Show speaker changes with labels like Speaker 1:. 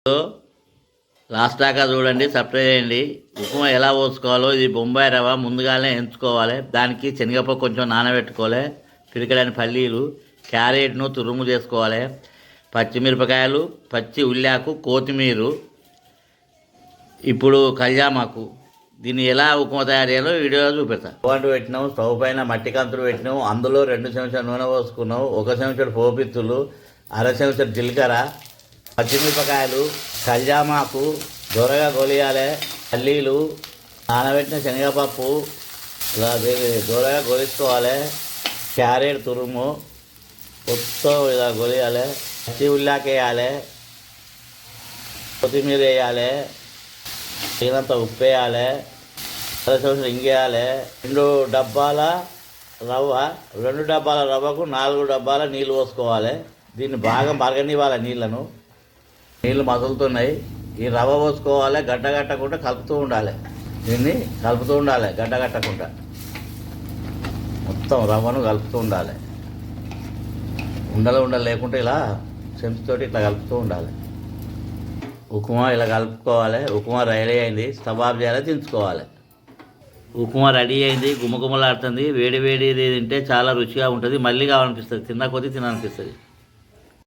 Speaker 1: Last దాకా చూడండి, subscribe చేయండి. ఉప్మా ఎలా పోసుకోవాలో, ఇది బొంబాయి రవ్వ ముందుగానే ఎంచుకోవాలి. దానికి శనగపప్పు కొంచెం నానబెట్టుకోవాలి, పిరికడని పల్లీలు, క్యారెట్ను తురుము చేసుకోవాలి, పచ్చిమిరపకాయలు, పచ్చి ఉల్లాకు, కొత్తిమీర, ఇప్పుడు కళ్యామాకు. దీన్ని ఎలా ఉప్మా తయారు చేయాలో వీడియోలో చూపెడతాను. వంట పెట్టినాము, స్టవ్ పైన మట్టి కంతులు పెట్టినాము, అందులో 2 చెంచాలు నూనె పోసుకున్నాము, 1 చెంచాడు పోపిత్తులు, 1/2 చెంచాడు జీలకర్ర, పచ్చిమిరపకాయలు, కళ్యామాకు దొరగా గొలియాలి, పల్లీలు, నానబెట్టిన శనగపప్పు ఇలా దొరగా గొలుసుకోవాలి, క్యారెట్ తురుము మొత్తం ఇలా గొలియాలి, పచ్చి ఉల్లాక వేయాలి, కొత్తిమీర వేయాలి, తగినంత ఉప్పు వేయాలి, 1/2 చెంచాలు ఇంగేయాలి, 2 డబ్బాల రవ్వకు 4 డబ్బాల నీళ్ళు పోసుకోవాలి. దీన్ని బాగా మరగనివ్వాలి. నీళ్ళు మసులుతున్నాయి. ఈ రవ్వ పోసుకోవాలి, గడ్డగట్టకుండా కలుపుతూ ఉండాలి. దీన్ని కలుపుతూ ఉండాలి, గడ్డగట్టకుండా మొత్తం రవ్వను కలుపుతూ ఉండాలి. ఉండలు లేకుండా ఇలా చెంచుతోటి ఇట్లా కలుపుతూ ఉండాలి. ఉప్మా ఇలా కలుపుకోవాలి. ఉప్మా రెడీ అయింది, స్టవ్ ఆఫ్ చేయాలి, దించుకోవాలి. ఉప్మా రెడీ అయింది, గుమగుమలాడుతుంది. వేడి తింటే చాలా రుచిగా ఉంటుంది. మళ్ళీ కావాలనిపిస్తుంది, తిన్న కొద్దీ తినాలనిపిస్తుంది.